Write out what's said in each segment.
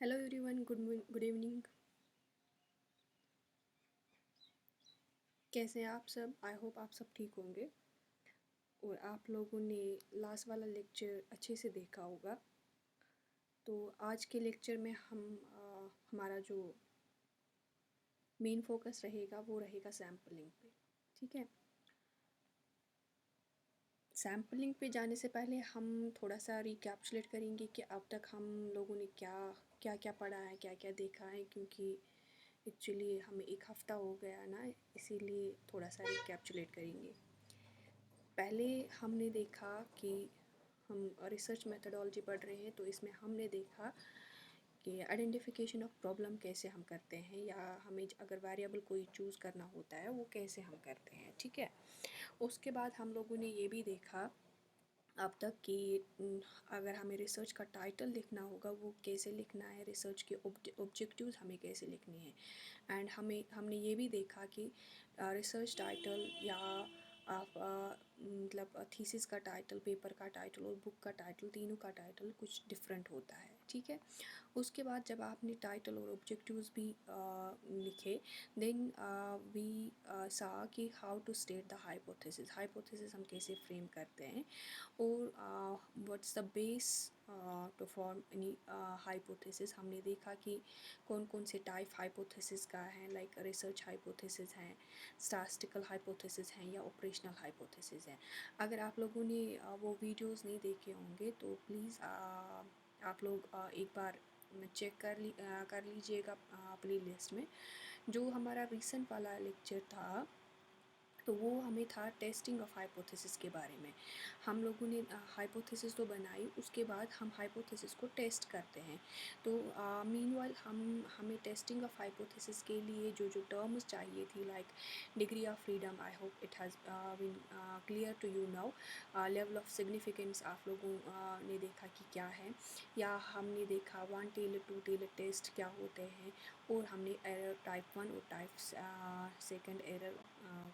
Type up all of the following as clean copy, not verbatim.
Hello everyone, good evening. कैसे हैं आप सब? आई होप आप सब ठीक होंगे और आप लोगों ने लास्ट वाला लेक्चर अच्छे से देखा होगा। तो आज के लेक्चर में हमारा जो मेन फोकस रहेगा वो रहेगा सैम्पलिंग पे। ठीक है, सैम्पलिंग पे जाने से पहले हम थोड़ा सा रिकैप्चुलेट करेंगे कि अब तक हम लोगों ने क्या क्या क्या पढ़ा है, क्या क्या देखा है, क्योंकि एक्चुअली हमें एक हफ़्ता हो गया ना, इसीलिए थोड़ा सा रिकैप्चुलेट करेंगे। पहले हमने देखा कि हम रिसर्च मेथडोलॉजी पढ़ रहे हैं, तो इसमें हमने देखा कि आइडेंटिफिकेशन ऑफ प्रॉब्लम कैसे हम करते हैं, या हमें अगर वेरिएबल कोई चूज़ करना होता है वो कैसे हम करते हैं। ठीक है, उसके बाद हम लोगों ने ये भी देखा अब तक कि अगर हमें रिसर्च का टाइटल लिखना होगा वो कैसे लिखना है, रिसर्च के ऑब्जेक्टिव्स हमें कैसे लिखने हैं। एंड हमने ये भी देखा कि रिसर्च टाइटल या आप मतलब थीसिस का टाइटल, पेपर का टाइटल और बुक का टाइटल, तीनों का टाइटल कुछ डिफरेंट होता है। ठीक है, उसके बाद जब आपने टाइटल और ऑब्जेक्टिव्स भी लिखे, देन वी सा कि how to state the hypothesis हम कैसे फ्रेम करते हैं, और what's the base to form any hypothesis. हमने देखा कि कौन कौन से टाइप हाइपोथेसिस का है, लाइक रिसर्च हाइपोथेसिस हैं, स्टैटिस्टिकल हाइपोथेसिस हैं या ऑपरेशनल हाइपोथेसिस हैं। अगर आप लोगों ने वो वीडियोस नहीं देखे होंगे तो प्लीज़ आप लोग एक बार चेक कर लीजिएगा प्ले लिस्ट में। जो हमारा रिसेंट वाला लेक्चर था तो वो हमें था टेस्टिंग ऑफ हाइपोथेसिस के बारे में। हम लोगों ने हाइपोथेसिस तो बनाई, उसके बाद हम हाइपोथेसिस को टेस्ट करते हैं। तो मीनवाइल हमें टेस्टिंग ऑफ हाइपोथेसिस के लिए जो जो टर्म्स चाहिए थी, like degree of freedom, I hope it has been clear to you now. Level of significance आप लोगों ने देखा कि क्या है, या हमने देखा one tailed, two tailed test क्या होते हैं, और हमने एरर टाइप 1 और टाइप सेकंड एरर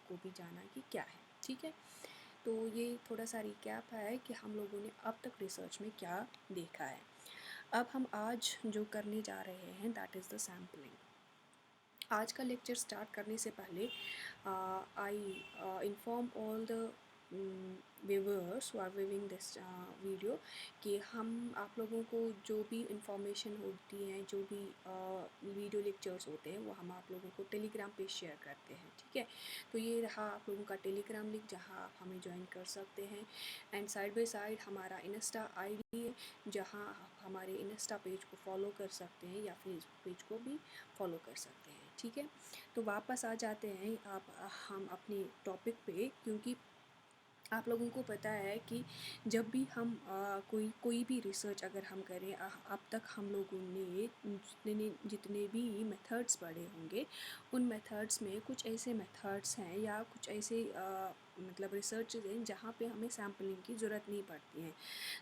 को भी जाना कि क्या है। ठीक है, तो ये थोड़ा सा रिकैप है कि हम लोगों ने अब तक रिसर्च में क्या देखा है। अब हम आज जो करने जा रहे हैं दैट इज़ द सैम्पलिंग। आज का लेक्चर स्टार्ट करने से पहले I inform all the viewers who are viewing this video कि हम आप लोगों को जो भी इंफॉर्मेशन होती हैं, जो भी वीडियो लेक्चर्स होते हैं, वो हम आप लोगों को टेलीग्राम पे शेयर करते हैं। ठीक है, तो ये रहा आप लोगों का टेलीग्राम लिंक जहाँ आप हमें ज्वाइन कर सकते हैं। एंड साइड बाय साइड हमारा इंस्टा आईडी है, जहाँ आप हमारे इंस्टा पेज को फॉलो कर सकते हैं या फेसबुक पेज को भी फॉलो कर सकते हैं। ठीक है, तो वापस आ जाते हैं हम अपने टॉपिक पे, क्योंकि आप लोगों को पता है कि जब भी हम कोई भी रिसर्च अगर हम करें, अब तक हम लोगों ने जितने भी मेथड्स पढ़े होंगे, उन मेथड्स में कुछ ऐसे मेथड्स हैं या कुछ ऐसे मतलब रिसर्च हैं जहाँ पे हमें सैम्पलिंग की ज़रूरत नहीं पड़ती है।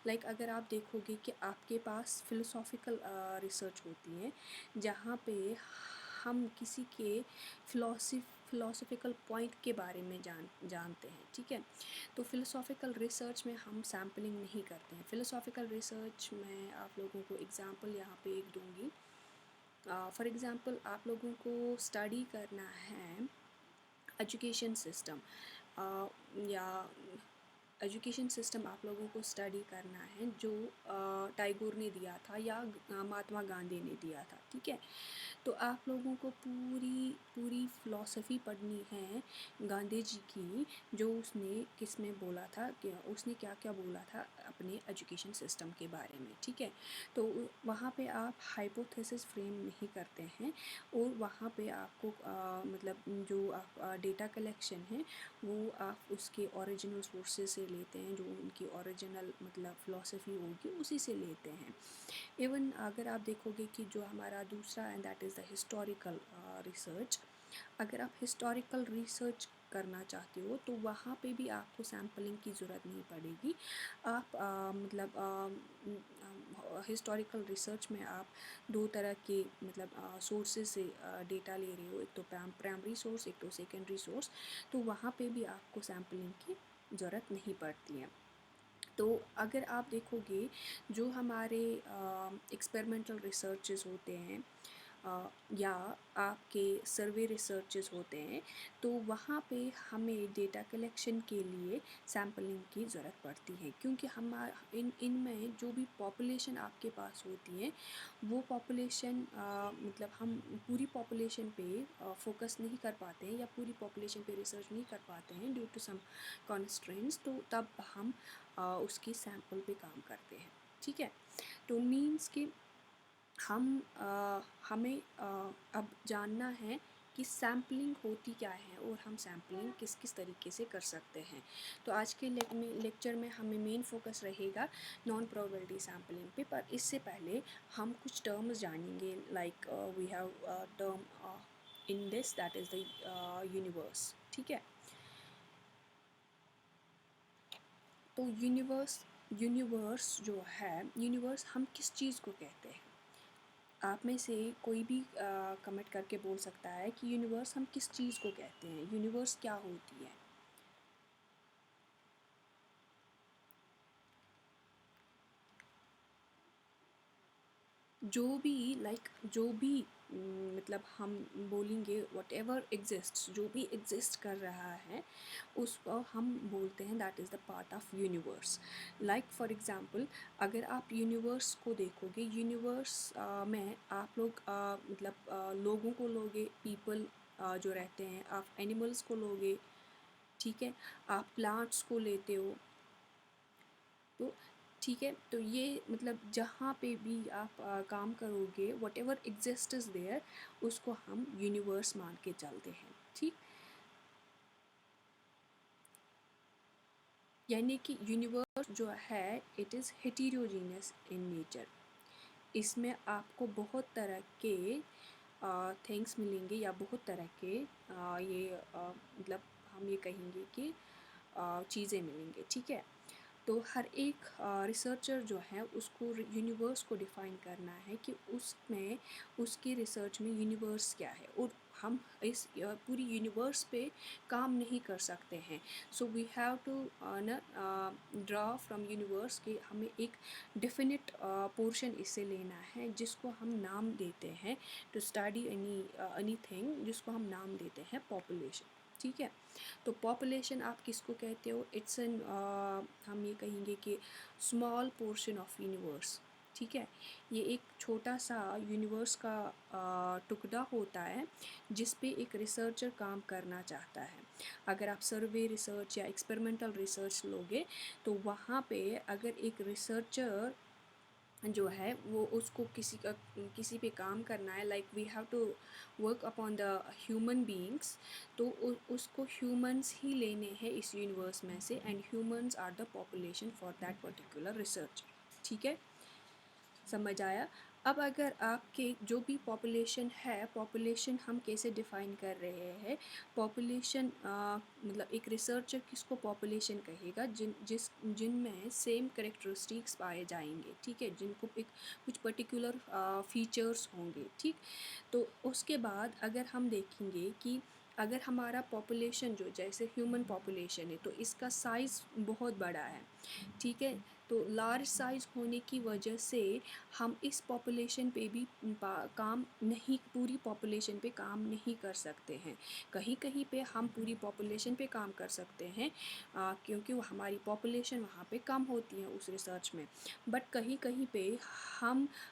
लाइक अगर आप देखोगे कि आपके पास फ़िलोसॉफ़िकल रिसर्च होती है, जहाँ पे हम किसी के फ़िलोसॉफ़िकल पॉइंट के बारे में जानते हैं। ठीक है, तो फ़िलोसॉफ़िकल रिसर्च में हम सैम्पलिंग नहीं करते हैं। फ़िलोसॉफ़िकल रिसर्च में आप लोगों को एग्ज़ाम्पल यहाँ पे एक दूँगी। फॉर एग्ज़ाम्पल आप लोगों को स्टडी करना है एजुकेशन सिस्टम, या एजुकेशन सिस्टम आप लोगों को स्टडी करना है जो टैगोर ने दिया था या महात्मा गांधी ने दिया था। ठीक है, तो आप लोगों को पूरी पूरी फ़िलॉसफ़ी पढ़नी है गांधी जी की, जो उसने किस में बोला था, कि उसने क्या क्या बोला था अपने एजुकेशन सिस्टम के बारे में। ठीक है, तो वहाँ पे आप हाइपोथेसिस फ्रेम नहीं करते हैं, और वहाँ पे आपको मतलब जो आप डेटा कलेक्शन है वो आप उसके ओरिजिनल सोर्सेज से लेते हैं, जो उनकी ओरिजिनल मतलब फ़िलॉसफ़ी होगी उसी से लेते हैं। इवन अगर आप देखोगे कि जो हमारा दूसरा and that is the historical research, अगर आप हिस्टोरिकल रिसर्च करना चाहते हो तो वहाँ पे भी आपको सैम्पलिंग की ज़रूरत नहीं पड़ेगी। आप मतलब हिस्टोरिकल रिसर्च में आप दो तरह के मतलब सोर्सेज से डेटा ले रहे हो, एक तो प्राइमरी सोर्स, एक तो सेकेंडरी सोर्स, तो वहाँ पे भी आपको सैम्पलिंग की ज़रूरत नहीं पड़ती है। तो अगर आप देखोगे जो हमारे एक्सपेरिमेंटल रिसर्चेस होते हैं या आपके सर्वे रिसर्चेस होते हैं, तो वहाँ पे हमें डेटा कलेक्शन के लिए सैम्पलिंग की ज़रूरत पड़ती है, क्योंकि हम इनमें जो भी पॉपुलेशन आपके पास होती है वो पॉपुलेशन मतलब हम पूरी पॉपुलेशन पे फोकस नहीं कर पाते हैं या पूरी पॉपुलेशन पे रिसर्च नहीं कर पाते हैं ड्यू टू सम कॉन्स्ट्रेंट्स, तो तब हम उसकी सैम्पल पे काम करते हैं। ठीक है, तो मीन्स कि हमें अब जानना है कि सैम्पलिंग होती क्या है और हम सैम्पलिंग किस किस तरीके से कर सकते हैं। तो आज के लेक्चर में हमें मेन फोकस रहेगा नॉन प्रोबेबिलिटी सैम्पलिंग पे, पर इससे पहले हम कुछ टर्म्स जानेंगे। Like we have term in this that is the universe. ठीक है, तो यूनिवर्स जो है, यूनिवर्स हम किस चीज़ को कहते हैं? आप में से कोई भी कमेंट करके बोल सकता है कि यूनिवर्स हम किस चीज़ को कहते हैं, यूनिवर्स क्या होती है। जो भी जो भी मतलब हम बोलेंगे वट एवर एग्जिस्ट, जो भी एग्जिस्ट कर रहा है उसको हम बोलते हैं that is the part of universe. Like for example, अगर आप यूनिवर्स को देखोगे, यूनिवर्स में आप लोग मतलब लोगों को लोगे, पीपल जो रहते हैं, आप एनिमल्स को लोगे। ठीक है, आप प्लांट्स को लेते हो। तो ठीक है, तो ये मतलब जहाँ पे भी आप काम करोगे, whatever exist is there, उसको हम यूनिवर्स मान के चलते हैं। ठीक, यानी कि यूनिवर्स जो है it is heterogeneous in nature. इसमें आपको बहुत तरह के थिंग्स मिलेंगे या बहुत तरह के ये मतलब हम ये कहेंगे कि चीज़ें मिलेंगे। ठीक है, तो हर एक रिसर्चर जो है उसको यूनिवर्स को डिफ़ाइन करना है कि उसमें उसकी रिसर्च में यूनिवर्स क्या है, और हम इस पूरी यूनिवर्स पे काम नहीं कर सकते हैं। सो वी हैव टू न ड्रा फ्रॉम यूनिवर्स कि हमें एक डेफिनेट पोर्शन इससे लेना है जिसको हम नाम देते हैं, टू स्टडी एनी थिंग, जिसको हम नाम देते हैं पॉपुलेशन। ठीक है, तो पॉपुलेशन आप किसको कहते हो? इट्स एन हम ये कहेंगे कि स्मॉल पोर्शन ऑफ यूनिवर्स। ठीक है, ये एक छोटा सा यूनिवर्स का टुकड़ा होता है जिस पे एक रिसर्चर काम करना चाहता है। अगर आप सर्वे रिसर्च या एक्सपेरिमेंटल रिसर्च लोगे, तो वहाँ पे अगर एक रिसर्चर जो है वो उसको किसी पे काम करना है, like we have to work upon the human beings, तो उसको ह्यूमंस ही लेने हैं इस यूनिवर्स में से, and humans are the population for that particular research. ठीक है, समझ आया? अब अगर आपके जो भी पॉपुलेशन है, पॉपुलेशन हम कैसे डिफ़ाइन कर रहे हैं? पॉपुलेशन मतलब एक रिसर्चर किसको पॉपुलेशन कहेगा? जिनमें सेम कैरेक्टरिस्टिक्स पाए जाएंगे। ठीक है, जिनको एक कुछ पर्टिकुलर फीचर्स होंगे। ठीक, तो उसके बाद अगर हम देखेंगे कि अगर हमारा पॉपुलेशन जो जैसे ह्यूमन पॉपुलेशन है, तो इसका साइज़ बहुत बड़ा है। ठीक है, तो लार्ज साइज़ होने की वजह से हम इस पॉपुलेशन पे भी काम नहीं, पूरी पॉपुलेशन पे काम नहीं कर सकते हैं। कहीं कहीं पे हम पूरी पॉपुलेशन पे काम कर सकते हैं क्योंकि वो हमारी पॉपुलेशन वहाँ पे कम होती है उस रिसर्च में। बट कहीं कहीं पे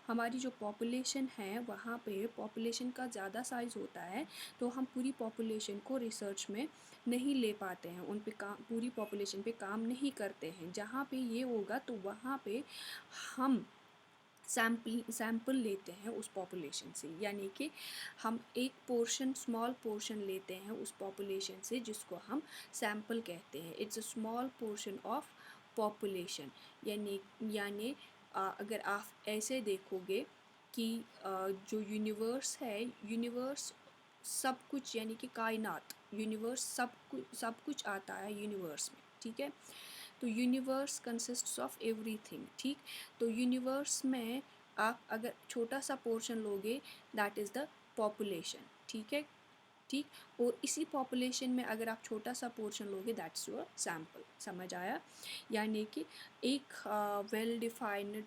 हमारी जो पॉपुलेशन है वहाँ पे पॉपुलेशन का ज़्यादा साइज़ होता है, तो हम पूरी पॉपुलेशन को रिसर्च में नहीं ले पाते हैं, उन पे काम, पूरी पॉपुलेशन पे काम नहीं करते हैं। जहाँ पे ये होगा तो वहाँ पे हम सैम्पल लेते हैं उस पॉपुलेशन से, यानी कि हम एक पोर्शन, स्मॉल पोर्शन लेते हैं उस पॉपुलेशन से जिसको हम सैम्पल कहते हैं। It's a small portion of population. यानी अगर आप ऐसे देखोगे कि जो यूनिवर्स है, यूनिवर्स सब कुछ, यानी कि कायनात, यूनिवर्स सब कुछ आता है यूनिवर्स में। ठीक है, तो यूनिवर्स कंसिस्ट्स ऑफ एवरीथिंग। ठीक, तो यूनिवर्स में आप अगर छोटा सा पोर्शन लोगे दैट इज़ द पॉपुलेशन। ठीक है, ठीक। और इसी पॉपुलेशन में अगर आप छोटा सा पोर्शन लोगे दैट्स योर सैम्पल। समझ आया? यानी कि एक वेल डिफाइंड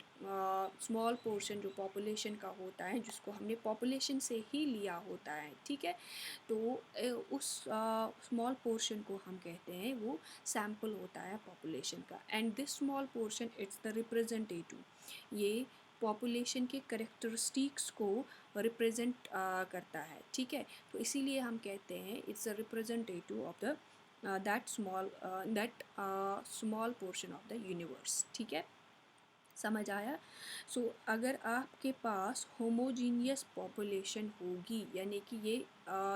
स्मॉल पोर्शन जो पॉपुलेशन का होता है, जिसको हमने पॉपुलेशन से ही लिया होता है, ठीक है, तो उस स्मॉल पोर्शन को हम कहते हैं वो सैम्पल होता है पॉपुलेशन का। And this small portion it's the representative, ये पॉपुलेशन के करेक्टरिस्टिक्स को रिप्रेजेंट करता है, ठीक है। तो इसीलिए हम कहते हैं it's a representative of the that small portion of the universe, ठीक है। समझ आया? सो अगर आपके पास होमोजीनियस पॉपुलेशन होगी, यानी कि ये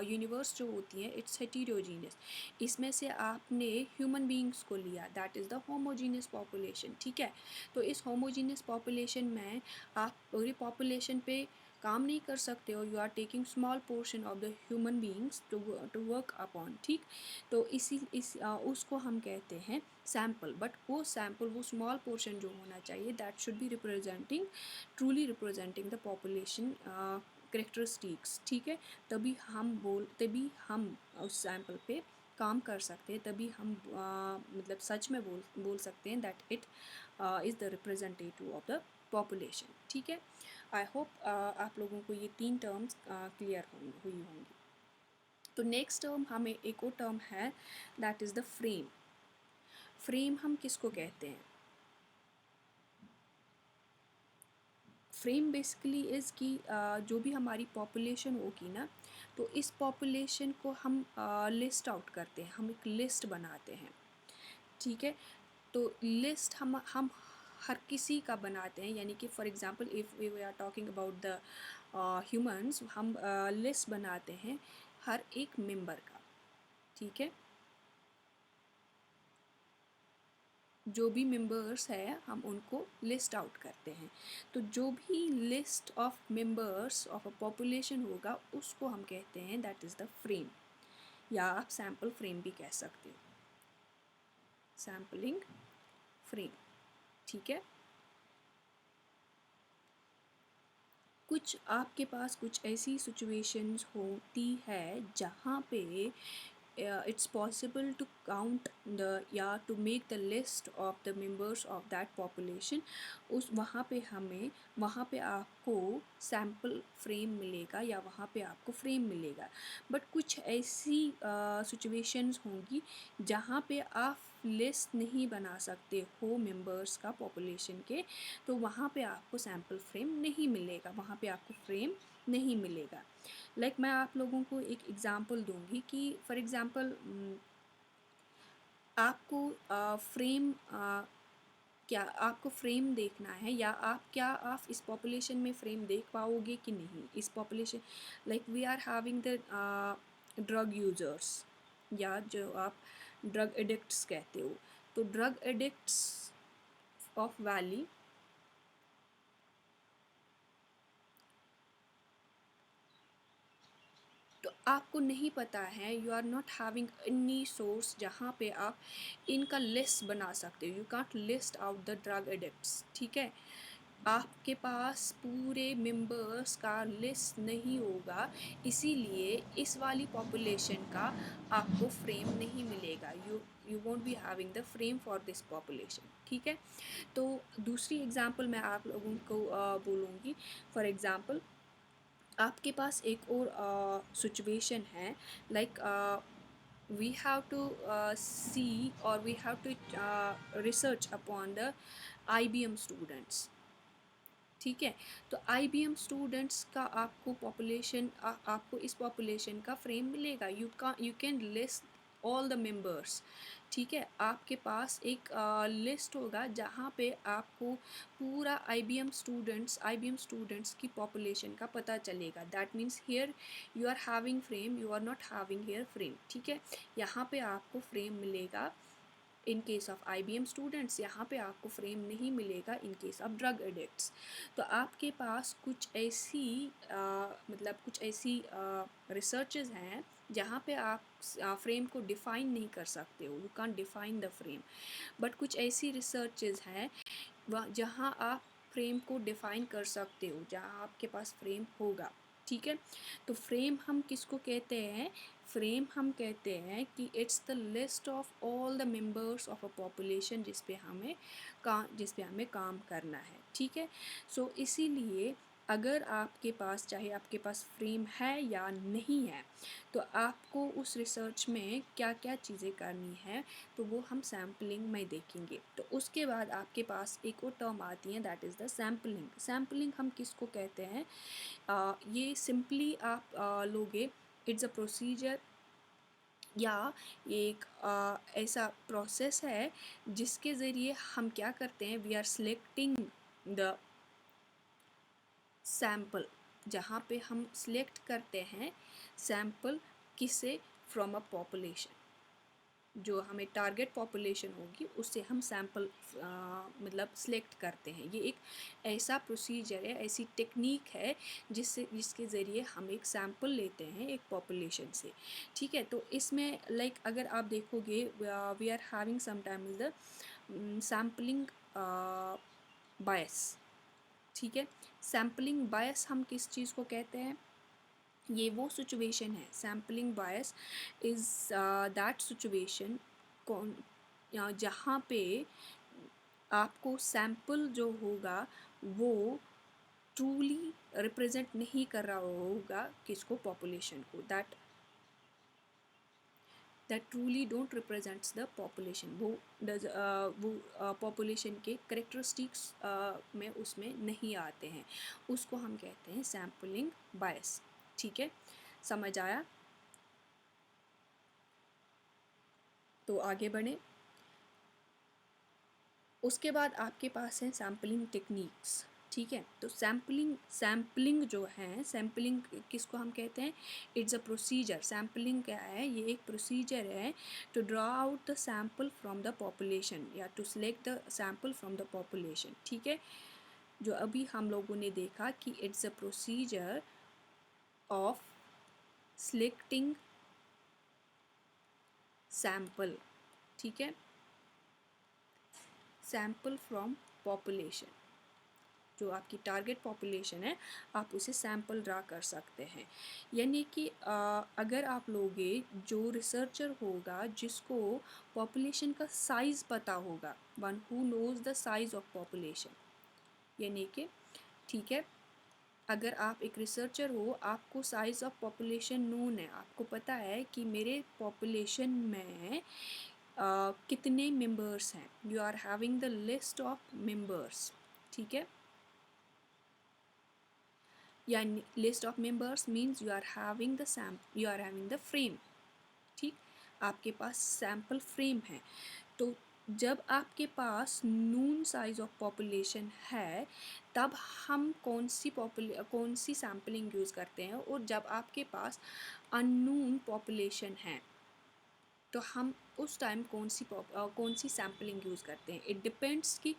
यूनिवर्स जो होती है इट्स हेटेरोजीनियस, इसमें से आपने ह्यूमन बींग्स को लिया, that is the homogeneous population, ठीक है। तो इस होमोजीनियस पॉपुलेशन में आप पूरी पॉपुलेशन पे काम नहीं कर सकते हो, you are taking small portion of the human beings to work upon, ठीक। तो उसको हम कहते हैं सैम्पल। बट वो सैम्पल, वो स्मॉल पोर्शन जो होना चाहिए that should be representing, truly representing the population characteristics, ठीक है। तभी हम उस सैम्पल पे काम कर सकते हैं, तभी हम मतलब सच में बोल सकते हैं that it is the representative of the population, ठीक है। आई होप आप लोगों को ये 3 टर्म्स क्लियर हुई होंगी। तो नेक्स्ट टर्म हमें एक और टर्म है that is the frame. Frame हम किसको कहते हैं? फ्रेम बेसिकली इज़ कि जो भी हमारी पॉपुलेशन होगी ना, तो इस पॉपुलेशन को हम लिस्ट आउट करते हैं, हम एक लिस्ट बनाते हैं, ठीक है। तो लिस्ट हम हर किसी का बनाते हैं, यानी कि for example if we are talking about the humans, हम लिस्ट बनाते हैं हर एक मेंबर का, ठीक है। जो भी मेंबर्स है हम उनको लिस्ट आउट करते हैं। तो जो भी list of members of a population होगा उसको हम कहते हैं दैट इज़ द फ्रेम, या आप सैम्पल फ्रेम भी कह सकते हो, सैम्पलिंग फ्रेम, ठीक है। कुछ आपके पास कुछ ऐसी सिचुएशंस होती है जहाँ पे it's possible to count the या to make the list of the members of that population, उस वहाँ पे आपको सैम्पल फ्रेम मिलेगा या वहाँ पे आपको फ्रेम मिलेगा। बट कुछ ऐसी सिचुएशंस होंगी जहाँ पे आप लिस्ट नहीं बना सकते हो मेंबर्स का पॉपुलेशन के, तो वहाँ पे आपको सैम्पल फ्रेम नहीं मिलेगा, वहाँ पे आपको फ्रेम नहीं मिलेगा। मैं आप लोगों को एक एग्ज़ाम्पल दूंगी कि फॉर एग्ज़ाम्पल आपको फ्रेम क्या आपको फ्रेम देखना है, या आप इस पॉपुलेशन में फ्रेम देख पाओगे कि नहीं। इस population we are having the drug users, या जो आप ड्रग एडिक्ट्स कहते हो, तो ड्रग एडिक्ट्स ऑफ वैली, तो आपको नहीं पता है, you are not having any source जहाँ पे आप इनका लिस्ट बना सकते हो, you can't list out the drug addicts, ठीक है। आपके पास पूरे मेंबर्स का लिस्ट नहीं होगा, इसीलिए इस वाली पॉपुलेशन का आपको फ्रेम नहीं मिलेगा, you won't be having the frame for this population, ठीक है। तो दूसरी एग्जांपल मैं आप लोगों को बोलूँगी। फॉर एग्जांपल आपके पास एक और सिचुएशन है, like we have to see or we have to research upon the IBM students, ठीक है। तो IBM स्टूडेंट्स का आपको आपको इस पॉपुलेशन का फ्रेम मिलेगा, you can list all the members, ठीक है। आपके पास एक लिस्ट होगा जहाँ पे आपको पूरा IBM स्टूडेंट्स की पॉपुलेशन का पता चलेगा। That means here you are having frame, you are not having here frame, ठीक है। यहाँ पे आपको फ्रेम मिलेगा in case of IBM students, यहाँ पे आपको फ्रेम नहीं मिलेगा in case of drug addicts. तो आपके पास कुछ ऐसी रिसर्चेस हैं जहाँ पे आप फ्रेम को डिफ़ाइन नहीं कर सकते हो, you can't define the frame. But कुछ ऐसी रिसर्चेस हैं जहाँ आप फ्रेम को डिफ़ाइन कर सकते हो, जहाँ आपके पास फ्रेम होगा। ठीक है। तो फ्रेम हम किसको कहते हैं? फ्रेम हम कहते हैं कि it's the list of all the members of a population जिस पे हमें काम करना है। ठीक है। सो इसीलिए अगर आपके पास, चाहे आपके पास फ्रेम है या नहीं है, तो आपको उस रिसर्च में क्या क्या चीज़ें करनी है, तो वो हम सैम्पलिंग में देखेंगे। तो उसके बाद आपके पास एक और टर्म आती है, that is the sampling. Sampling हम किसको कहते हैं? ये सिंपली आप लोगे, इट्स अ प्रोसीजर या एक ऐसा प्रोसेस है जिसके ज़रिए हम क्या करते हैं, we are selecting the sample, जहाँ पे हम सिलेक्ट करते हैं सैम्पल किसे, फ्रॉम अ पॉपुलेशन, जो हमें टारगेट पॉपुलेशन होगी उससे हम सैम्पल मतलब सिलेक्ट करते हैं। ये एक ऐसा प्रोसीजर है, ऐसी टेक्निक है जिसके ज़रिए हम एक सैम्पल लेते हैं एक पॉपुलेशन से। ठीक है। तो इसमें लाइक अगर आप देखोगे, we are having sometimes the sampling bias. ठीक है। सैम्पलिंग बायस हम किस चीज़ को कहते हैं? ये वो सिचुएशन है, sampling bias is that situation कौन जहाँ पे आपको सैम्पल जो होगा वो ट्रूली रिप्रेजेंट नहीं कर रहा होगा किसको, पॉपुलेशन को, that truly don't represents the population. वो पॉपुलेशन के करेक्टरिस्टिक्स में उसमें नहीं आते हैं, उसको हम कहते हैं सैम्पलिंग बायस। ठीक है, समझ आया? तो आगे बढ़ें। उसके बाद आपके पास है सैम्पलिंग टेक्निक्स। ठीक है। तो सैम्पलिंग जो है, सैम्पलिंग किसको हम कहते हैं? It's a procedure. सैम्पलिंग क्या है? ये एक प्रोसीजर है to draw out the sample from the population या to select the sample from the population. ठीक है। जो अभी हम लोगों ने देखा कि it's a procedure of selecting sample. ठीक है, सैम्पल फ्रॉम पॉपुलेशन, जो आपकी टारगेट पॉपुलेशन है आप उसे सैम्पल ड्रा कर सकते हैं। यानी कि अगर आप लोगे, जो रिसर्चर होगा जिसको पॉपुलेशन का साइज़ पता होगा, one who nose the size of population, यानी कि ठीक है, अगर आप एक रिसर्चर हो, आपको साइज़ ऑफ पॉपुलेशन नोन है, आपको पता है कि मेरे पॉपुलेशन में कितने मेंबर्स हैं, you are having the list of members. ठीक है, यानी list of members means you are having the frame. ठीक, आपके पास सैम्पल फ्रेम है। तो जब आपके पास नून साइज ऑफ पॉपुलेशन है, तब हम कौन सी सैम्पलिंग यूज़ करते हैं, और जब आपके पास अननोन पॉपुलेशन है तो हम उस टाइम कौन सी सैम्पलिंग यूज़ करते हैं। इट डिपेंड्स कि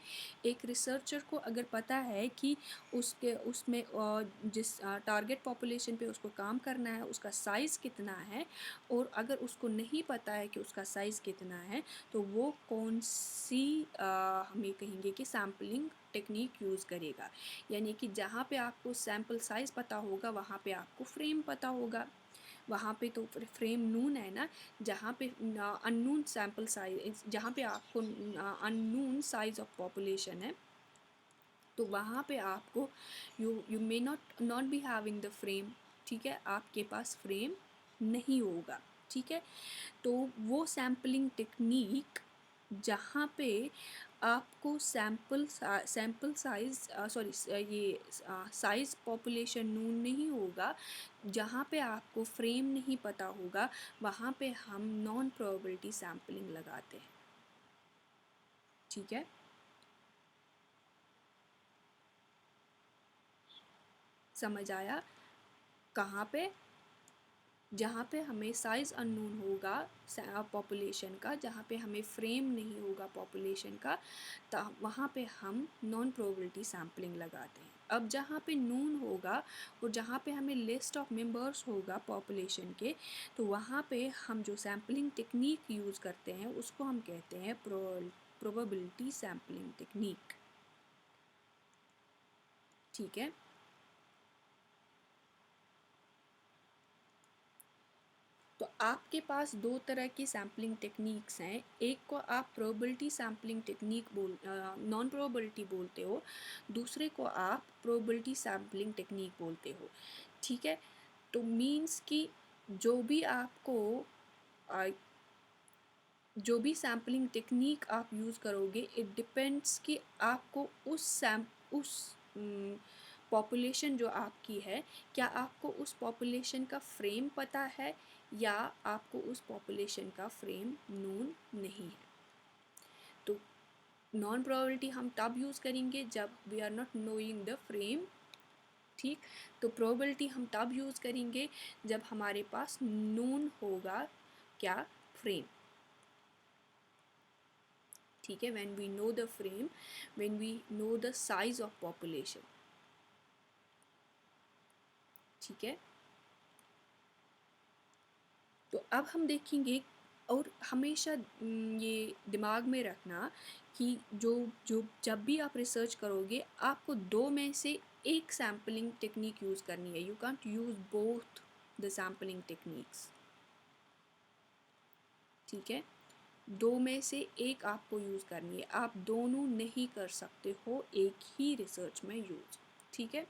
एक रिसर्चर को अगर पता है कि उसमें जिस टारगेट पॉपुलेशन पे उसको काम करना है उसका साइज़ कितना है, और अगर उसको नहीं पता है कि उसका साइज़ कितना है, तो वो कौन सी हमें कहेंगे कि सैम्पलिंग टेक्निक यूज़ करेगा। यानी कि जहाँ पे आपको सैम्पल साइज़ पता होगा वहाँ पे आपको फ्रेम पता होगा, वहाँ पे तो फ्रेम नून है ना, जहाँ पे अननोन सैम्पल साइज, जहाँ पे आपको अननोन साइज ऑफ पॉपुलेशन है, तो वहाँ पे आपको you may not be having the frame. ठीक है, आपके पास फ्रेम नहीं होगा। ठीक है, तो वो सैम्पलिंग टेक्निक जहाँ पे आपको सैम्पल साइज ये साइज़ पॉपुलेशन नून नहीं होगा, जहाँ पे आपको फ्रेम नहीं पता होगा, वहाँ पे हम नॉन प्रोबेबिलिटी सैम्पलिंग लगाते हैं। ठीक है, समझ आया? कहाँ पे? जहाँ पे हमें साइज़ अननोन होगा पॉपुलेशन का, जहाँ पे हमें फ्रेम नहीं होगा पॉपुलेशन का, वहाँ पे हम नॉन प्रोबेबिलिटी सैम्पलिंग लगाते हैं। अब जहाँ पे नून होगा और जहाँ पे हमें लिस्ट ऑफ मेंबर्स होगा पॉपुलेशन के, तो वहाँ पे हम जो सैम्पलिंग टेक्निक यूज़ करते हैं उसको हम कहते हैं प्रोबेबिलिटी सैम्पलिंग टेक्निक। ठीक है, तो आपके पास दो तरह की सैम्पलिंग टेक्निक्स हैं। एक को आप probability sampling technique non probability बोलते हो, दूसरे को आप प्रोबेबिलिटी सैम्पलिंग टेक्निक बोलते हो। ठीक है, तो मीन्स कि जो भी आपको जो भी सैम्पलिंग टेक्निक आप यूज़ करोगे, इट डिपेंड्स कि आपको उस पॉपुलेशन जो आपकी है, क्या आपको उस पॉपुलेशन का फ्रेम पता है या आपको उस पॉपुलेशन का फ्रेम नोन नहीं है। तो नॉन प्रोबेबिलिटी हम तब यूज़ करेंगे जब we are not knowing the frame. ठीक, तो प्रोबेबिलिटी हम तब यूज़ करेंगे जब हमारे पास नोन होगा क्या, फ्रेम। ठीक है, when we know the frame, when we know the size of population। ठीक है, तो अब हम देखेंगे, और हमेशा ये दिमाग में रखना कि जो जो जब भी आप रिसर्च करोगे, आपको दो में से एक सैम्पलिंग टेक्निक यूज़ करनी है। You can't use both the sampling techniques. ठीक है, दो में से एक आपको यूज़ करनी है, आप दोनों नहीं कर सकते हो एक ही रिसर्च में यूज़। ठीक है,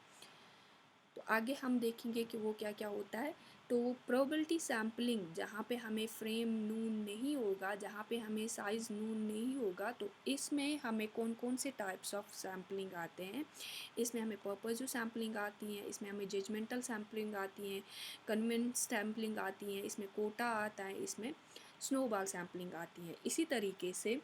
तो आगे हम देखेंगे कि वो क्या क्या होता है। तो प्रोबेबिलिटी सैम्पलिंग, जहाँ पे हमें फ्रेम नून नहीं होगा, जहाँ पे हमें साइज़ नून नहीं होगा, तो इसमें हमें कौन कौन से टाइप्स ऑफ सैम्पलिंग आते हैं। इसमें हमें पर्पज़िव सैम्पलिंग आती है, इसमें हमें जजमेंटल सैम्पलिंग आती है, कन्विंस सैम्पलिंग आती है, इसमें कोटा आता है, इसमें स्नोबॉल सैम्पलिंग आती है। इसी तरीके से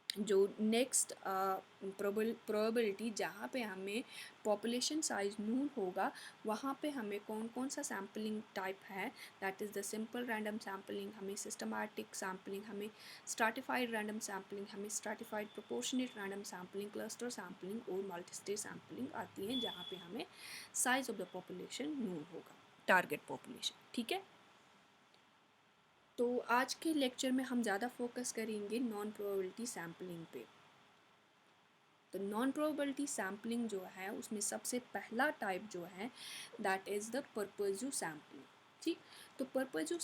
जो नेक्स्ट प्रोबेबिलिटी, जहाँ पे हमें पॉपुलेशन साइज नून होगा, वहाँ पे हमें कौन कौन सा सैम्पलिंग टाइप है, that is the simple random sampling, हमें सिस्टमैटिक सैम्पलिंग, हमें स्ट्रैटिफाइड रैंडम सैम्पलिंग, हमें stratified proportionate random sampling, cluster sampling और मल्टीस्टेज सैम्पलिंग आती हैं, जहाँ पे हमें साइज ऑफ द पॉपुलेशन नून होगा, टारगेट पॉपुलेशन। ठीक है, तो आज के लेक्चर में हम ज़्यादा फोकस करेंगे नॉन प्रोबेबिलिटी सैम्पलिंग पे। तो नॉन प्रोबेबिलिटी सैम्पलिंग जो है, उसमें सबसे पहला टाइप जो है, दैट इज़ द पर्पज़िव सैम्पलिंग। ठीक, तो पर्पज़िव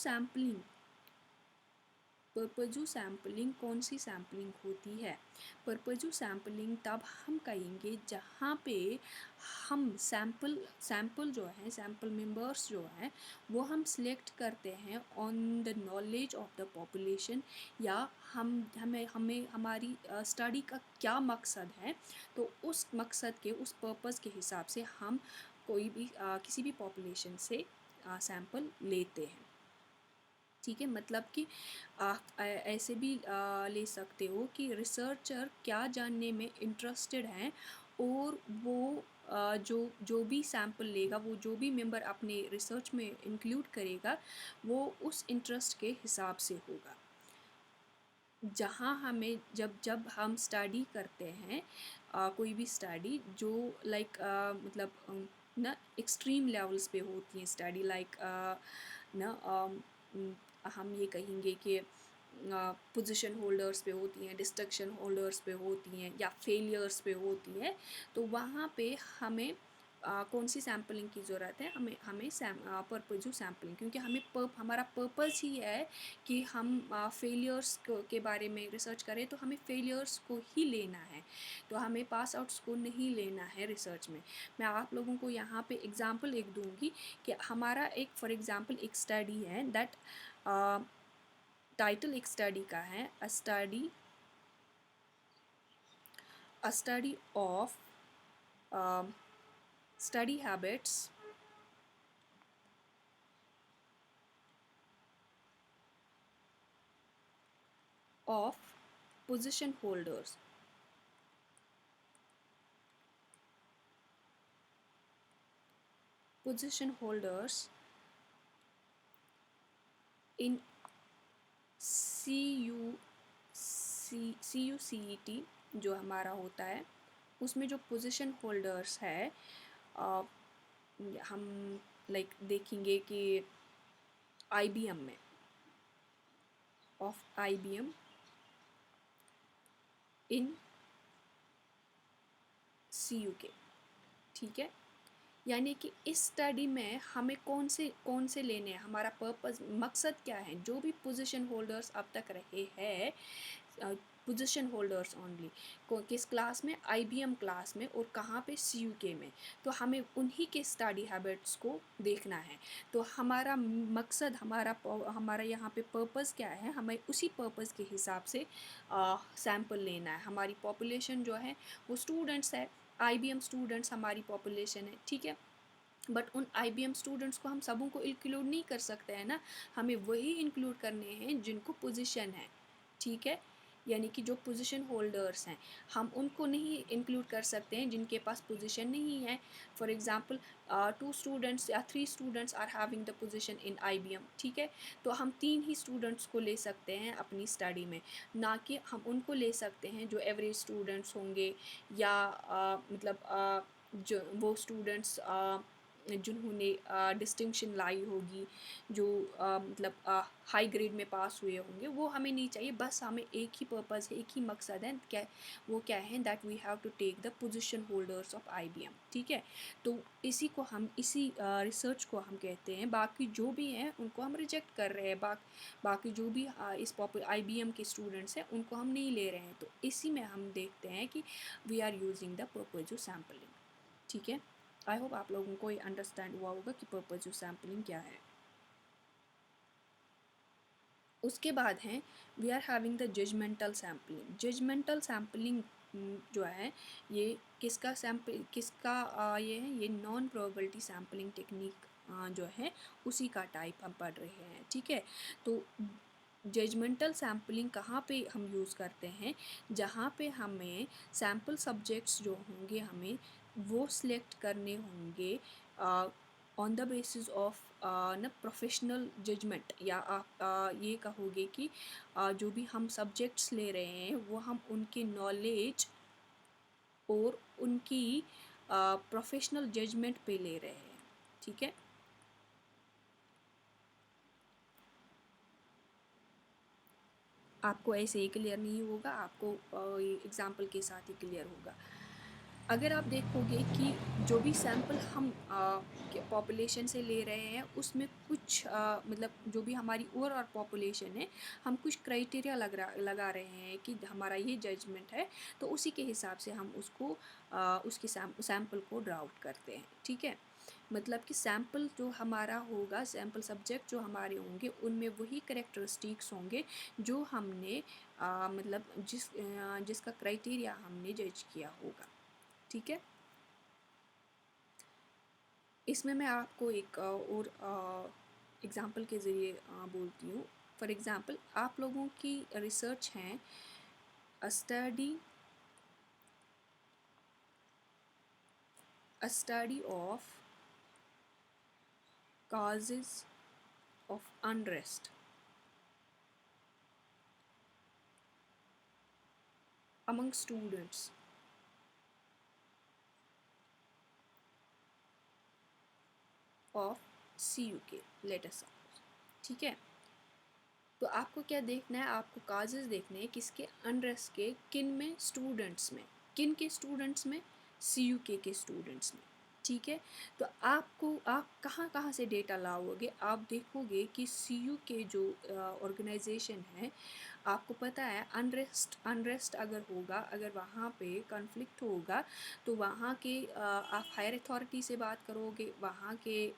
सैम्पलिंग कौन सी सैम्पलिंग होती है। पर्पज़िव सैम्पलिंग तब हम कहेंगे जहाँ पे हम सैम्पल जो है, सैम्पल मेंबर्स जो हैं, वो हम सिलेक्ट करते हैं on the knowledge of the population, या हमें हमारी स्टडी का क्या मकसद है, तो उस मकसद के, उस पर्पज़ के हिसाब से हम कोई भी किसी भी पॉपुलेशन से सैम्पल लेते हैं। ठीक है, मतलब कि आप ऐसे भी ले सकते हो कि रिसर्चर क्या जानने में इंटरेस्टेड हैं, और वो जो जो भी सैम्पल लेगा, वो जो भी मेंबर अपने रिसर्च में इंक्लूड करेगा, वो उस इंटरेस्ट के हिसाब से होगा। जहाँ हमें जब हम स्टडी करते हैं, कोई भी स्टडी जो लाइक मतलब ना एक्सट्रीम लेवल्स पे होती हैं स्टडी, लाइक ना हम ये कहेंगे कि पोजीशन होल्डर्स पे होती हैं, डिस्ट्रक्शन होल्डर्स पे होती हैं, या फेलियर्स पे होती है, तो वहाँ पे हमें कौन सी सैम्पलिंग की ज़रूरत है, हमें पर्पज़िव सैम्पलिंग, क्योंकि हमारा पर्पज़ ही है कि हम फेलियर्स के बारे में रिसर्च करें, तो हमें फेलियर्स को ही लेना है, तो हमें पास आउट्स को नहीं लेना है रिसर्च में। मैं आप लोगों को यहाँ पे एग्जांपल एक दूंगी कि हमारा एक फॉर एग्जांपल एक स्टडी है, दैट टाइटल एक स्टडी का है, अ study of study habits of position holders। Position holders in CUCET जो हमारा होता है, उसमें जो पोजीशन होल्डर्स है, हम लाइक देखेंगे कि IBM में, ऑफ IBM इन CUK। ठीक है, यानी कि इस स्टडी में हमें कौन से लेने हैं, हमारा पर्पस मकसद क्या है। जो भी पोजीशन होल्डर्स अब तक रहे हैं, पोजीशन होल्डर्स ओनली, किस क्लास में, आईबीएम क्लास में, और कहाँ पे, सीयूके में। तो हमें उन्हीं के स्टडी हैबिट्स को देखना है। तो हमारा मकसद, हमारा यहाँ पे पर्पस क्या है, हमें उसी पर्पस के हिसाब से सैम्पल लेना है। हमारी पॉपुलेशन जो है वो स्टूडेंट्स है, आईबीएम स्टूडेंट्स हमारी पॉपुलेशन है, ठीक है। बट उन आईबीएम स्टूडेंट्स को हम सबों को इंक्लूड नहीं कर सकते हैं ना, हमें वही इंक्लूड करने हैं जिनको पोजीशन है, ठीक है। यानी कि जो पोजीशन होल्डर्स हैं, हम उनको नहीं इंक्लूड कर सकते हैं जिनके पास पोजीशन नहीं है। फॉर एग्जांपल 2 स्टूडेंट्स या 3 students are having the position in IBM, ठीक है। तो हम 3 ही स्टूडेंट्स को ले सकते हैं अपनी स्टडी में, ना कि हम उनको ले सकते हैं जो एवरेज स्टूडेंट्स होंगे, या जो वो स्टूडेंट्स जिन्होंने डिस्टिंक्शन लाई होगी, जो हाई ग्रेड में पास हुए होंगे, वो हमें नहीं चाहिए। बस हमें एक ही पर्पस है, एक ही मकसद है, वो क्या है, that we have to take the position holders of IBM, ठीक है। तो इसी रिसर्च को हम कहते हैं। बाकी जो भी हैं उनको हम रिजेक्ट कर रहे हैं, बाकी जो भी इस आईबीएम के स्टूडेंट्स हैं उनको हम नहीं ले रहे हैं। तो इसी में हम देखते हैं कि we are using the purpose sampling, ठीक है। आई होप आप लोगों को ये अंडरस्टैंड हुआ होगा कि पर्पस सैम्पलिंग क्या है। उसके बाद है we are having the judgemental sampling. Judgemental sampling जो है ये ये है, ये नॉन प्रोबेबिलिटी सैम्पलिंग टेक्निक जो है उसी का टाइप हम पढ़ रहे हैं, ठीक है। तो जजमेंटल सैम्पलिंग कहाँ पे हम यूज़ करते हैं, जहाँ पे हमें सैम्पल सब्जेक्ट्स जो होंगे हमें वो सिलेक्ट करने होंगे ऑन द बेसिस ऑफ न प्रोफेशनल जजमेंट, या आप ये कहोगे कि जो भी हम सब्जेक्ट्स ले रहे हैं वो हम उनके नॉलेज और उनकी प्रोफेशनल जजमेंट पे ले रहे हैं, ठीक है। आपको ऐसे ही क्लियर नहीं होगा, आपको एग्जाम्पल के साथ ही क्लियर होगा। अगर आप देखोगे कि जो भी सैंपल हम पॉपुलेशन से ले रहे हैं उसमें कुछ जो भी हमारी ओवरऑल पॉपुलेशन है, हम कुछ क्राइटेरिया लगा रहे हैं कि हमारा ये जजमेंट है, तो उसी के हिसाब से हम उसके सैंपल को ड्रा आउट करते हैं, ठीक है। मतलब कि सैंपल जो हमारा होगा, सैंपल सब्जेक्ट जो हमारे होंगे उनमें वही करेक्टरिस्टिक्स होंगे जो हमने जिसका क्राइटेरिया हमने जज किया होगा, ठीक है। इसमें मैं आपको एक और एग्ज़ाम्पल के ज़रिए बोलती हूँ। फॉर एग्ज़ाम्पल आप लोगों की रिसर्च है a study of causes of unrest among students of CUK, let us suppose, ठीक है। तो आपको क्या देखना है, आपको काजेज़ देखने हैं किसके, अनरेस्ट के, किन में, स्टूडेंट्स में, किन के स्टूडेंट्स में, CUK के स्टूडेंट्स में, ठीक है। तो आप कहाँ कहाँ से डेटा लाओगे, आप देखोगे कि CUK जो ऑर्गेनाइजेशन है, आपको पता है अनरेस्ट अगर होगा, अगर वहाँ पे कॉन्फ्लिक्ट होगा, तो वहाँ के आप हायर अथॉरिटी से बात करोगे, वहाँ के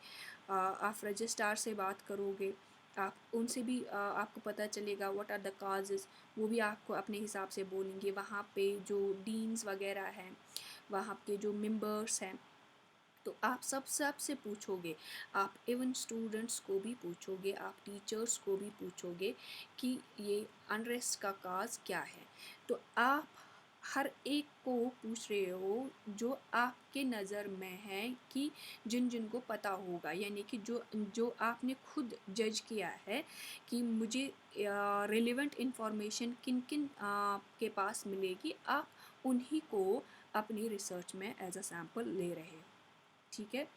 आप रजिस्ट्रार से बात करोगे, आप उनसे भी आपको पता चलेगा व्हाट आर द काजेज़, वो भी आपको अपने हिसाब से बोलेंगे। वहाँ पे जो डीन्स वगैरह हैं, वहाँ के जो मेंबर्स हैं, तो आप सबसे पूछोगे, आप इवन स्टूडेंट्स को भी पूछोगे, आप टीचर्स को भी पूछोगे कि ये अनरेस्ट का काज क्या है। तो आप हर एक को पूछ रहे हो जो आपके नज़र में है कि जिन को पता होगा, यानी कि जो आपने खुद जज किया है कि मुझे रिलेवेंट इन्फॉर्मेशन किन किन के पास मिलेगी, आप उन्हीं को अपनी रिसर्च में एज अ सैम्पल ले रहे हो, ठीक है।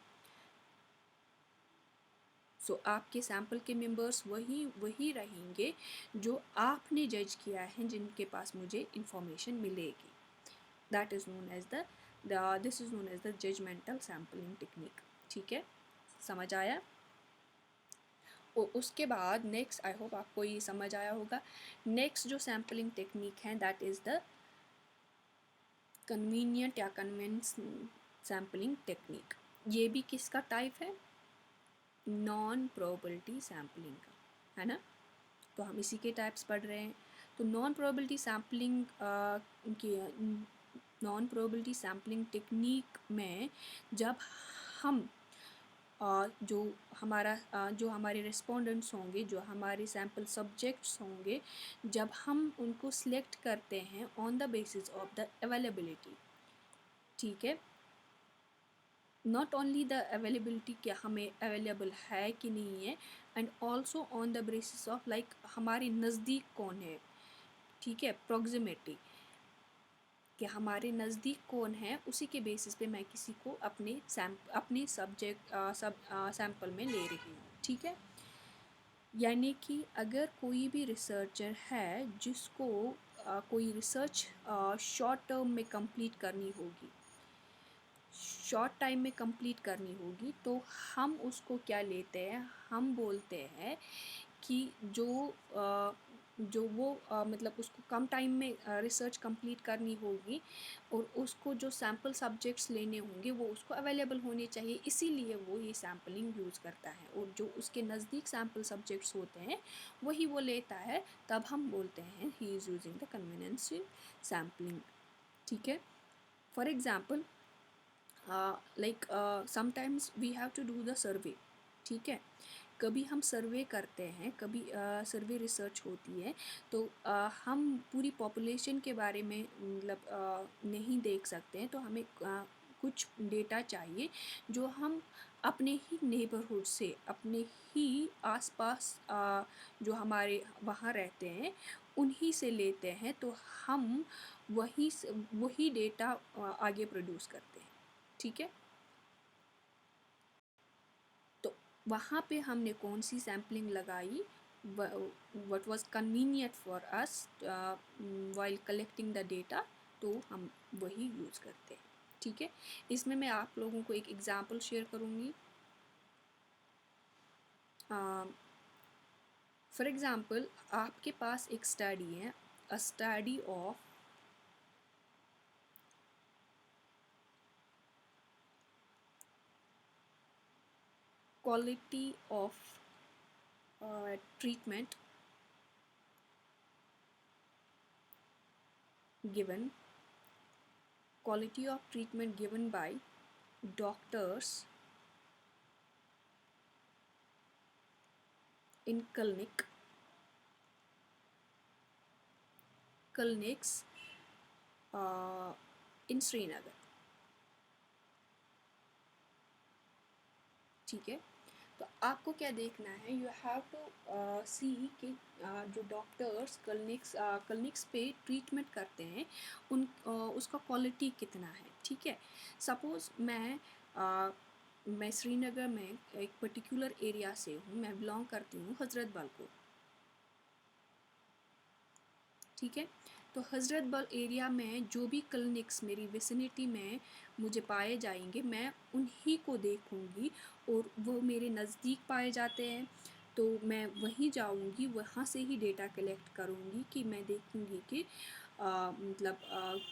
सो आपके सैम्पल के मेंबर्स वही रहेंगे जो आपने जज किया है, जिनके पास मुझे इंफॉर्मेशन मिलेगी। That is known as the this is known as the judgemental sampling technique. ठीक है, समझ आया? और उसके बाद नेक्स्ट, आई होप आपको ये समझ आया होगा, नेक्स्ट जो सैम्पलिंग टेक्निक है दैट इज़ द कन्वीनियंट या कन्वेंस सैम्पलिंग टेक्निक। ये भी किसका टाइप है? नॉन प्रोबेबिलिटी सैम्पलिंग का, है ना? तो हम इसी के टाइप्स पढ़ रहे हैं। तो नॉन प्रोबेबिलिटी सैम्पलिंग की नॉन प्रोबेबिलिटी सैम्पलिंग टेक्निक में जब हम जो हमारे रिस्पोंडेंट्स होंगे, जो हमारे सैम्पल सब्जेक्ट्स होंगे, जब हम उनको सिलेक्ट करते हैं on the basis of the availability, ठीक है, नॉट ओनली द अवेलेबिलिटी कि हमें अवेलेबल है कि नहीं है, and also on the basis of like हमारे नज़दीक कौन है, ठीक है, प्रॉक्सिमिटी, कि हमारे नज़दीक कौन है, उसी के बेसिस पे मैं किसी को अपने सब्जेक्ट सैम्पल में ले रही हूँ। ठीक है, यानी कि अगर कोई भी रिसर्चर है जिसको कोई रिसर्च शॉर्ट टर्म में कंप्लीट करनी होगी, शॉर्ट टाइम में कंप्लीट करनी होगी, तो हम उसको क्या लेते हैं, हम बोलते हैं कि जो वो मतलब उसको कम टाइम में रिसर्च कंप्लीट करनी होगी और उसको जो सैम्पल सब्जेक्ट्स लेने होंगे वो उसको अवेलेबल होने चाहिए, इसीलिए वो ये सैम्पलिंग यूज़ करता है, और जो उसके नज़दीक सैम्पल सब्जेक्ट्स होते हैं वही वो लेता है, तब हम बोलते हैं he is using the convenience sampling. ठीक है, for example like sometimes we have to do the survey. ठीक है, कभी हम सर्वे करते हैं, कभी सर्वे रिसर्च होती है, तो हम पूरी पॉपुलेशन के बारे में मतलब नहीं देख सकते हैं, तो हमें कुछ डेटा चाहिए जो हम अपने ही नेबरहुड से, अपने ही आसपास जो हमारे वहाँ रहते हैं उन्हीं से लेते हैं, तो हम वही डेटा आगे प्रोड्यूस करते हैं। ठीक है, तो वहाँ पे हमने कौन सी सैम्पलिंग लगाई, what was convenient for us while collecting the data, तो हम वही यूज़ करते हैं। ठीक है, इसमें मैं आप लोगों को एक एग्ज़ाम्पल शेयर करूँगी। फॉर एग्ज़ाम्पल आपके पास एक स्टडी है, अ study of quality of treatment given by doctors in clinics in Srinagar. ठीक है, तो आपको क्या देखना है, यू हैव टू सी कि जो डॉक्टर्स क्लिनिक्स पे ट्रीटमेंट करते हैं उसका क्वालिटी कितना है। ठीक है, सपोज़ मैं श्रीनगर में एक पर्टिकुलर एरिया से हूँ, मैं बिलोंग करती हूँ हज़रत बल को। ठीक है, तो हज़रत बल एरिया में जो भी क्लिनिक्स मेरी विसिनिटी में मुझे पाए जाएंगे, मैं उन्हीं को देखूंगी, और वो मेरे नज़दीक पाए जाते हैं तो मैं वहीं जाऊंगी, वहाँ से ही डेटा कलेक्ट करूंगी कि मैं देखूंगी कि मतलब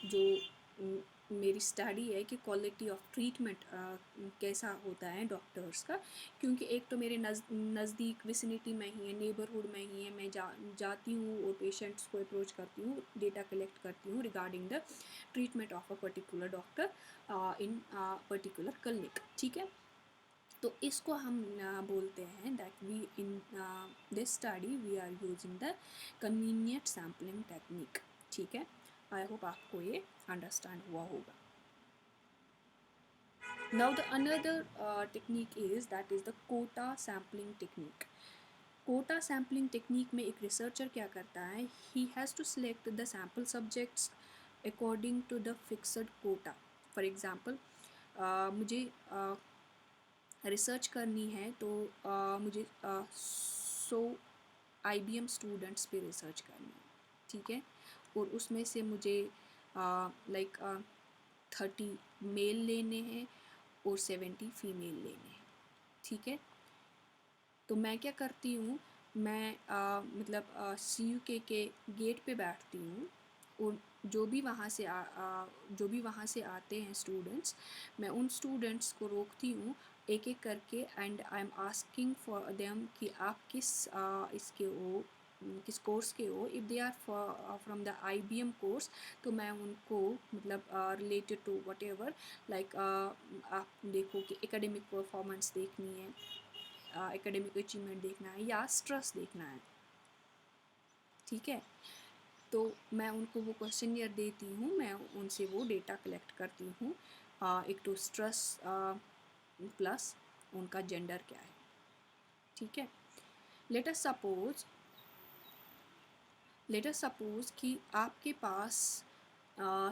जो मेरी स्टडी है कि क्वालिटी ऑफ ट्रीटमेंट कैसा होता है डॉक्टर्स का, क्योंकि एक तो मेरे नज़दीक विसिनिटी में ही है, नेबरहुड में ही है, मैं जाती हूँ और पेशेंट्स को अप्रोच करती हूँ, डेटा कलेक्ट करती हूँ regarding the treatment of a particular doctor in particular clinic. ठीक है, तो इसको हम बोलते हैं that we in this study we are using the convenient sampling technique. ठीक है, आई होप आपको ये अंडरस्टैंड हुआ होगा। Now the another technique is that is the quota sampling technique. Quota sampling technique में एक रिसर्चर क्या करता है, he has to select the sample subjects according to the fixed quota. For example मुझे रिसर्च करनी है, तो मुझे 100 IBM स्टूडेंट्स पे रिसर्च करनी है। ठीक है, और उसमें से मुझे लाइक 30 मेल लेने हैं और 70 फीमेल लेने हैं, ठीक है। तो मैं क्या करती हूँ, मैं मतलब CUK के गेट पे बैठती हूँ और जो भी वहाँ से आते हैं स्टूडेंट्स, मैं उन स्टूडेंट्स को रोकती हूँ एक एक करके, and I am asking for them कि आप इसके हो, किस कोर्स के हो। If they are from the IBM course, तो मैं उनको मतलब related to whatever, like आप देखो कि एकेडमिक परफॉर्मेंस देखनी है, एकेडमिक अचीवमेंट देखना है या स्ट्रेस देखना है, ठीक है। तो मैं उनको वो क्वेश्चनियर देती हूँ, मैं उनसे वो डेटा कलेक्ट करती हूँ, एक तो स्ट्रेस प्लस उनका जेंडर क्या है, ठीक है। लेट अस सपोज कि आपके पास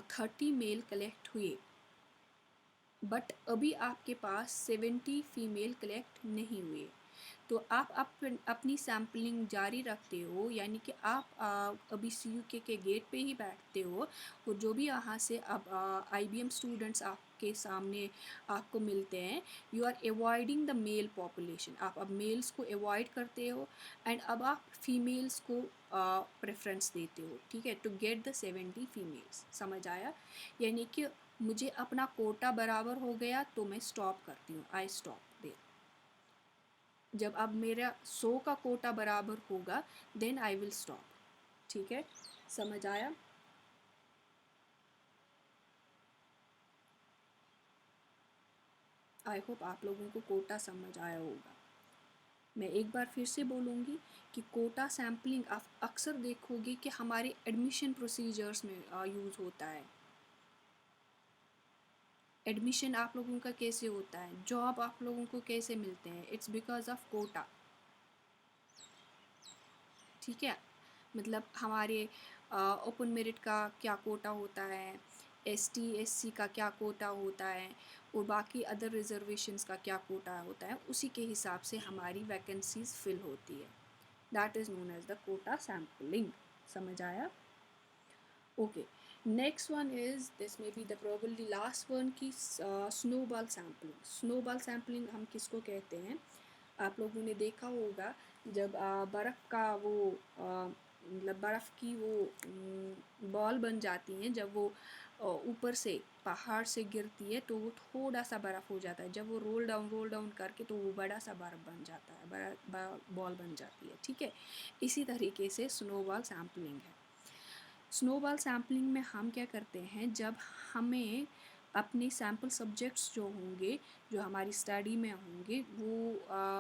30 मेल कलेक्ट हुए, बट अभी आपके पास 70 फीमेल कलेक्ट नहीं हुए। तो आप अपनी सैम्पलिंग जारी रखते हो, यानी कि आप अभी CUK के गेट पे ही बैठते हो, और जो भी यहाँ से अब IBM स्टूडेंट्स आपके सामने आपको मिलते हैं, you are avoiding the male population, आप अब मेल्स को अवॉइड करते हो एंड अब आप फीमेल्स को प्रेफरेंस देते हो, ठीक है, टू गेट द 70 फीमेल्स। समझ आया? यानी कि मुझे अपना कोटा बराबर हो गया तो मैं स्टॉप करती हूँ, आई स्टॉप देयर। जब अब मेरा 100 का कोटा बराबर होगा देन आई विल स्टॉप, ठीक है। समझ आया? आई होप आप लोगों को कोटा समझ आया होगा। मैं एक बार फिर से बोलूँगी कि कोटा सैम्पलिंग आप अक्सर देखोगे कि हमारे एडमिशन प्रोसीजर्स में यूज़ होता है। एडमिशन आप लोगों का कैसे होता है, जॉब आप लोगों को कैसे मिलते हैं, इट्स बिकॉज ऑफ कोटा, ठीक है। मतलब हमारे ओपन मेरिट का क्या कोटा होता है, ST SC का क्या कोटा होता है, और बाकी अदर रिजर्वेशंस का क्या कोटा होता है, उसी के हिसाब से हमारी वैकेंसीज फिल होती है। That is known as the quota sampling. समझ आया? Okay, next one is, this may be the probably last one की स्नोबॉल सैम्पलिंग। स्नोबॉल सैम्पलिंग हम किसको कहते हैं? आप लोगों ने देखा होगा जब बर्फ़ का वो मतलब बर्फ़ की वो बॉल बन जाती हैं, जब वो ऊपर से पहाड़ से गिरती है तो वो थोड़ा सा बर्फ़ हो जाता है, जब वो रोल डाउन करके तो वो बड़ा सा बर्फ़ बन जाता है, बड़ा बॉल बन जाती है, ठीक है। इसी तरीके से स्नोबॉल सैम्पलिंग है। स्नोबॉल सैम्पलिंग में हम क्या करते हैं, जब हमें अपने सैम्पल सब्जेक्ट्स जो होंगे, जो हमारी स्टडी में होंगे, वो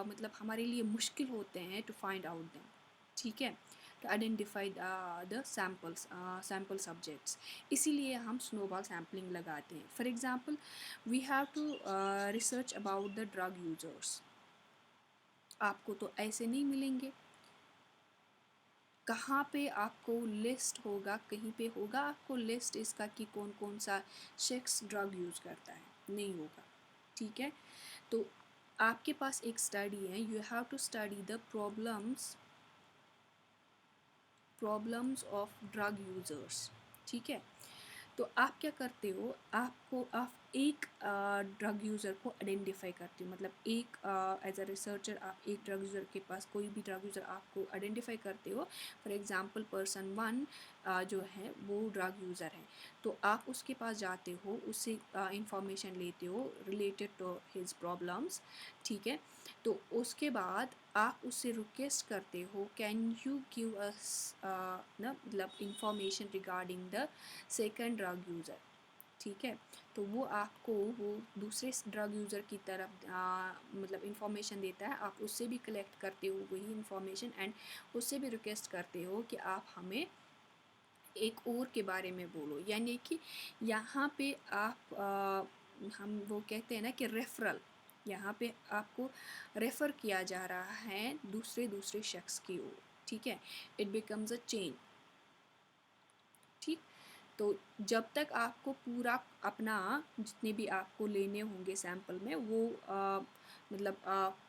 मतलब हमारे लिए मुश्किल होते हैं टू फाइंड आउट देम, ठीक है, to identify the sample subjects. इसीलिए हम स्नोबॉल सैम्पलिंग लगाते हैं। For example, we have to research about the drug users. आपको तो ऐसे नहीं मिलेंगे, कहाँ पे आपको लिस्ट होगा, कहीं पे होगा आपको लिस्ट इसका कि कौन कौन सा शख्स ड्रग यूज़ करता है, नहीं होगा, ठीक है। तो आपके पास एक स्टडी है, you have to study the problems of drug users, ठीक है। तो आप क्या करते हो, आप एक ड्रग यूज़र को आइडेंटिफाई करते हो, मतलब एक एज अ रिसर्चर आप एक ड्रग यूज़र के पास कोई भी ड्रग यूज़र आपको आइडेंटिफाई करते हो। फॉर एग्ज़ाम्पल, पर्सन 1 जो है वो ड्रग यूज़र है, तो आप उसके पास जाते हो, उससे इंफॉर्मेशन लेते हो रिलेटेड टू हिज प्रॉब्लम्स, ठीक है। तो उसके बाद आप उससे रिक्वेस्ट करते हो, कैन यू गिव अस ना मतलब information regarding the second drug user, ठीक है। तो वो आपको वो दूसरे ड्रग यूज़र की तरफ मतलब इंफॉर्मेशन देता है, आप उससे भी कलेक्ट करते हो वही इंफॉर्मेशन, एंड उससे भी रिक्वेस्ट करते हो कि आप हमें एक और के बारे में बोलो। यानी कि यहाँ पे आप हम वो कहते हैं ना कि रेफरल, यहाँ पे आपको रेफ़र किया जा रहा है दूसरे शख्स की ओर, ठीक है। इट बिकम्स अ चेन, ठीक। तो जब तक आपको पूरा अपना जितने भी आपको लेने होंगे सैंपल में वो मतलब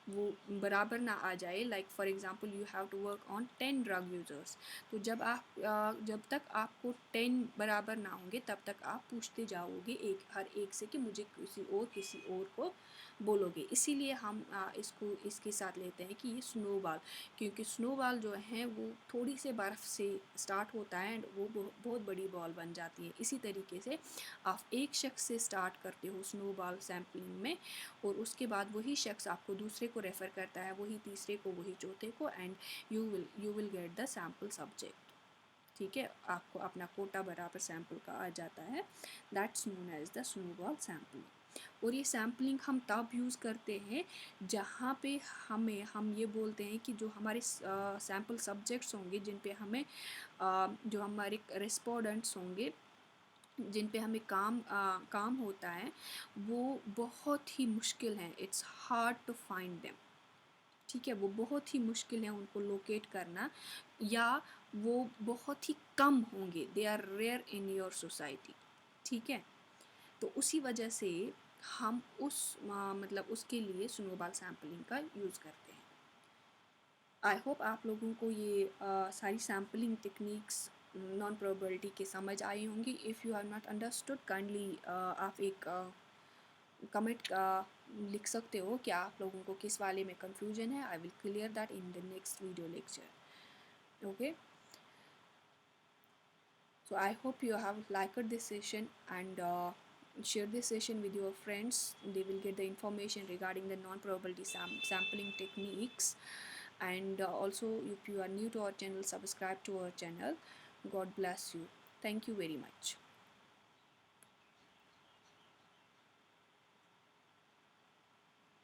वो बराबर ना आ जाए, like for example you have to work on 10 drug users, तो जब तक आपको 10 बराबर ना होंगे तब तक आप पूछते जाओगे हर एक से कि मुझे किसी और को बोलोगे। इसीलिए हम इसको इसके साथ लेते हैं कि ये स्नोबॉल, क्योंकि स्नोबॉल जो है वो थोड़ी से बर्फ़ से स्टार्ट होता है एंड वो बहुत बड़ी बॉल बन जाती है। इसी तरीके से आप एक शख्स से स्टार्ट करते हो स्नोबॉल सैम्पलिंग में, और उसके बाद वही शख्स आपको दूसरे को रेफ़र करता है, वही तीसरे को, वही चौथे को, and you will get the sample subject. ठीक है, आपको अपना कोटा बराबर सैंपल का आ जाता है। That's known as the snowball sampling. और ये सैम्पलिंग हम तब यूज़ करते हैं जहाँ पे हम ये बोलते हैं कि जो हमारे सैम्पल सब्जेक्ट्स होंगे, जिन पे हमें जो हमारे रिस्पोंडेंट्स होंगे, जिन पे हमें काम होता है, वो बहुत ही मुश्किल हैं, it's hard to find them. ठीक है, वो बहुत ही मुश्किल है उनको लोकेट करना, या वो बहुत ही कम होंगे, they are rare in your society. ठीक है, तो उसी वजह से हम मतलब उसके लिए स्नोबॉल सैम्पलिंग का यूज़ करते हैं। आई होप आप लोगों को ये सारी सैम्पलिंग टेक्निक्स नॉन प्रोबेबिलिटी के समझ आई होंगी। If you are not understood, kindly आप एक कमेंट लिख सकते हो कि आप लोगों को किस वाले में कंफ्यूजन है। I will clear that in the next video lecture. Okay, so I hope you have liked this session, and share this session with your friends. They will get the information regarding the non-probability sampling techniques. And also, if you are new to our channel, subscribe to our channel. God bless you. Thank you very much.